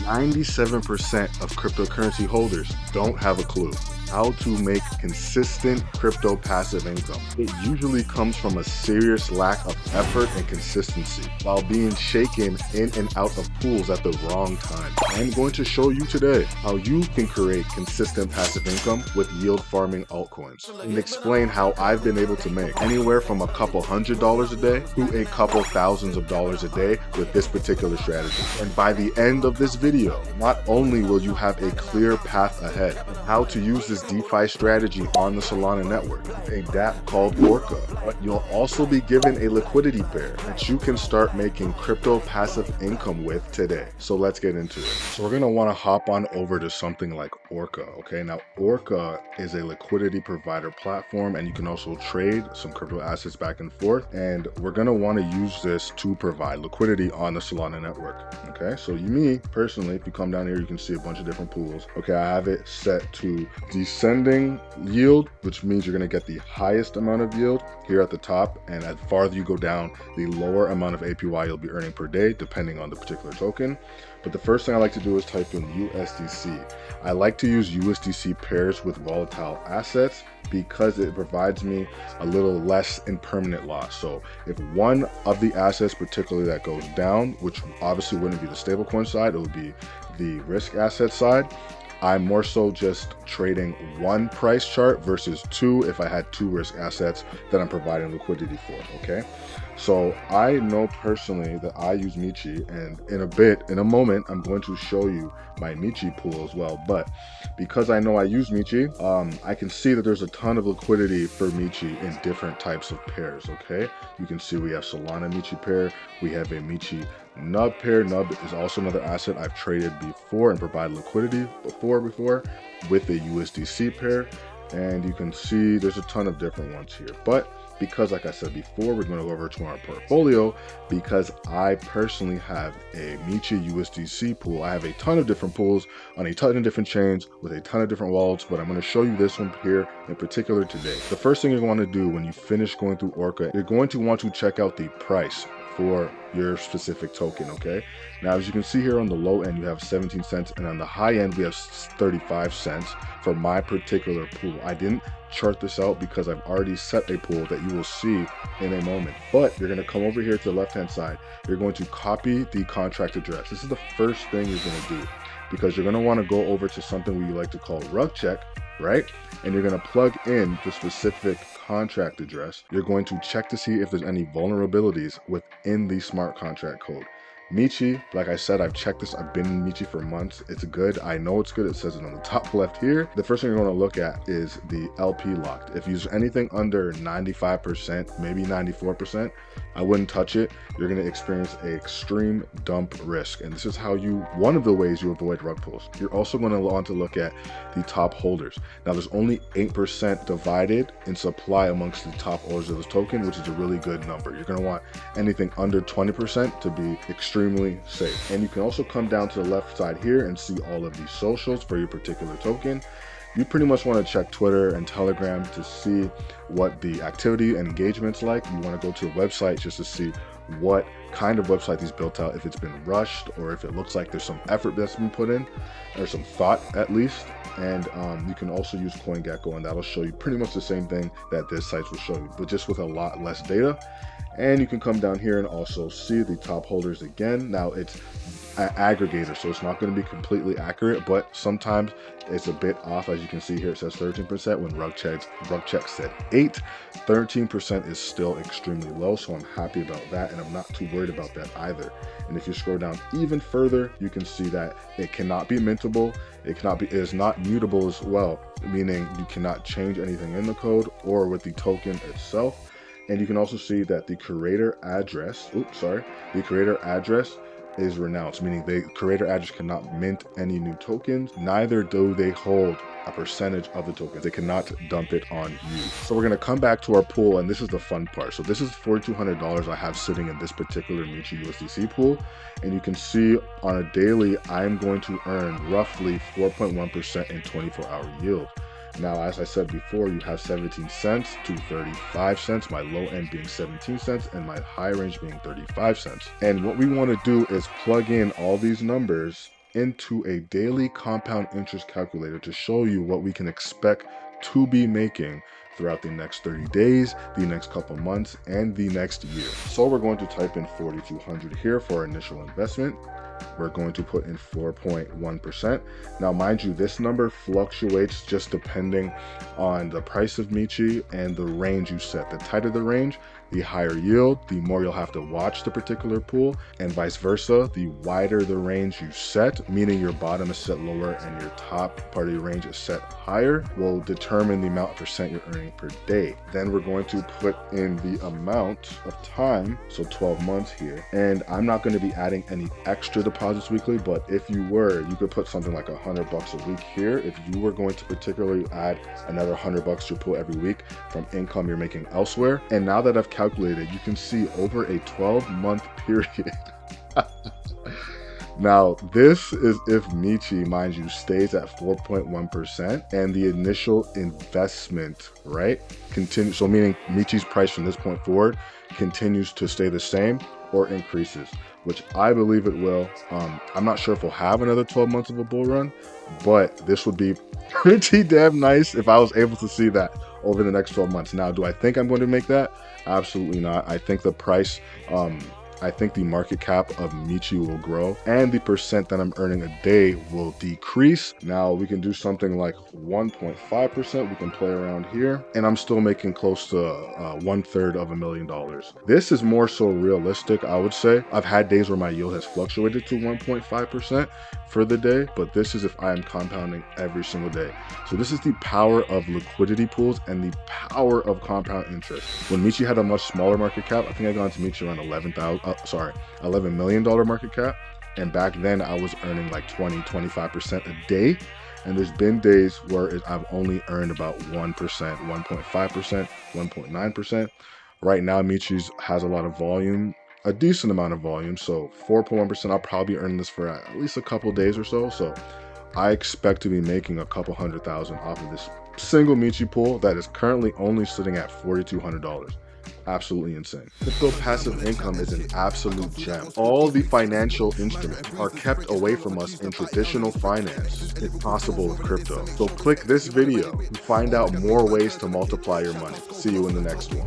97% of cryptocurrency holders don't have a clue how to make consistent crypto passive income. It usually comes from a serious lack of effort and consistency while being shaken in and out of pools at the wrong time. I'm going to show you today how you can create consistent passive income with yield farming altcoins and explain how I've been able to make anywhere from a couple $100s a day to a couple thousands of dollars a day with this particular strategy. And by the end of this video, not only will you have a clear path ahead of how to use this DeFi strategy on the Solana network, a dApp called Orca, but you'll also be given a liquidity pair that you can start making crypto passive income with today. So let's get into it. So we're going to want to hop on over to something like Orca. Okay, now Orca is a liquidity provider platform, and you can also trade some crypto assets back and forth. And we're going to want to use this to provide liquidity on the Solana network. Okay, so me personally, if you come down here, you can see a bunch of different pools. Okay, I have it set to descending yield, which means you're going to get the highest amount of yield here at the top, and as farther you go down, the lower amount of APY you'll be earning per day depending on the particular token. But the first thing I like to do is type in USDC. I like to use USDC pairs with volatile assets because it provides me a little less in permanent loss. So if one of the assets particularly that goes down, which obviously wouldn't be the stablecoin side, it would be the risk asset side, I'm more so just trading one price chart versus two if I had two risk assets that I'm providing liquidity for, okay? So I know personally that I use Michi, and in a moment, I'm going to show you my Michi pool as well. But because I know I use Michi, I can see that there's a ton of liquidity for Michi in different types of pairs, okay? You can see we have Solana Michi pair, we have a Michi Nub pair. Nub is also another asset I've traded before and provided liquidity before with a USDC pair. And you can see there's a ton of different ones here. But because, like I said before, we're going to go over to our portfolio because I personally have a Michi USDC pool. I have a ton of different pools on a ton of different chains with a ton of different wallets, but I'm going to show you this one here in particular today. The first thing you're going to do when you finish going through Orca, you're going to want to check out the price for your specific token, okay? Now, as you can see here on the low end, you have 17 cents, and on the high end, we have 35 cents for my particular pool. I didn't chart this out because I've already set a pool that you will see in a moment. But you're going to come over here to the left-hand side. You're going to copy the contract address. This is the first thing you're going to do because you're going to want to go over to something we like to call rug check, right? And you're going to plug in the specific contract address. You're going to check to see if there's any vulnerabilities within the smart contract code. Michi, like I said, I've checked this. I've been in Michi for months. It's good. I know it's good. It says it on the top left here. The first thing you're going to look at is the LP locked. If you use anything under 95%, maybe 94%, I wouldn't touch it. You're going to experience an extreme dump risk. And this is one of the ways you avoid rug pulls. You're also going to want to look at the top holders. Now, there's only 8% divided in supply amongst the top holders of this token, which is a really good number. You're going to want anything under 20% to be extremely safe. And you can also come down to the left side here and see all of the socials for your particular token. You pretty much want to check Twitter and Telegram to see what the activity and engagement's like. You want to go to a website just to see what kind of website he's built out, if it's been rushed or if it looks like there's some effort that's been put in or some thought at least. And you can also use CoinGecko, and that'll show you pretty much the same thing that this site will show you, but just with a lot less data. And you can come down here and also see the top holders again. Now it's an aggregator, so it's not going to be completely accurate, but sometimes it's a bit off. As you can see here, it says 13% when rug check said 8. 13% is still extremely low, so I'm happy about that, and I'm not too worried about that either. And if you scroll down even further, you can see that it cannot be mintable. It is not mutable as well, meaning you cannot change anything in the code or with the token itself. And you can also see that the creator address, is renounced, meaning the creator address cannot mint any new tokens, neither do they hold a percentage of the tokens. They cannot dump it on you. So we're going to come back to our pool, and this is the fun part. So this is $4,200 I have sitting in this particular Michi USDC pool, and you can see on a daily, I'm going to earn roughly 4.1% in 24-hour yield. Now, as I said before, you have 17 cents to 35 cents, my low end being 17 cents and my high range being 35 cents. And what we want to do is plug in all these numbers into a daily compound interest calculator to show you what we can expect to be making throughout the next 30 days, the next couple months, and the next year. So we're going to type in 4,200 here for our initial investment. We're going to put in 4.1%. Now, mind you, this number fluctuates just depending on the price of Michi and the range you set. The tighter the range, the higher yield, the more you'll have to watch the particular pool, and vice versa. The wider the range you set, meaning your bottom is set lower and your top part of your range is set higher, will determine the amount of percent you're earning per day. Then we're going to put in the amount of time, so 12 months here. And I'm not going to be adding any extra deposits weekly, but if you were, you could put something like $100 a week here. If you were going to particularly add another $100 to your pool every week from income you're making elsewhere. And now that I've calculated, you can see over a 12-month period. Now, this is if Michi, mind you, stays at 4.1% and the initial investment, right, continues. So meaning Michi's price from this point forward continues to stay the same or increases, which I believe it will. I'm not sure if we'll have another 12 months of a bull run, but this would be pretty damn nice if I was able to see that over the next 12 months. Now, do I think I'm going to make that? Absolutely not. I think the price, I think the market cap of Michi will grow and the percent that I'm earning a day will decrease. Now we can do something like 1.5%. We can play around here and I'm still making close to $1/3 of $1 million. This is more so realistic, I would say. I've had days where my yield has fluctuated to 1.5% for the day, but this is if I am compounding every single day. So this is the power of liquidity pools and the power of compound interest. When Michi had a much smaller market cap, I think I got into Michi around $11 million market cap. And back then I was earning like 20-25% a day. And there's been days where I've only earned about 1%, 1.5%, 1.9%. Right now, Michi's has a lot of volume, a decent amount of volume. So 4.1%, I'll probably earn this for at least a couple days or so. So I expect to be making a couple $100,000 off of this single Michi pool that is currently only sitting at $4,200. Absolutely insane. Crypto passive income is an absolute gem. All the financial instruments are kept away from us in traditional finance, if possible with crypto. So click this video to find out more ways to multiply your money. See you in the next one.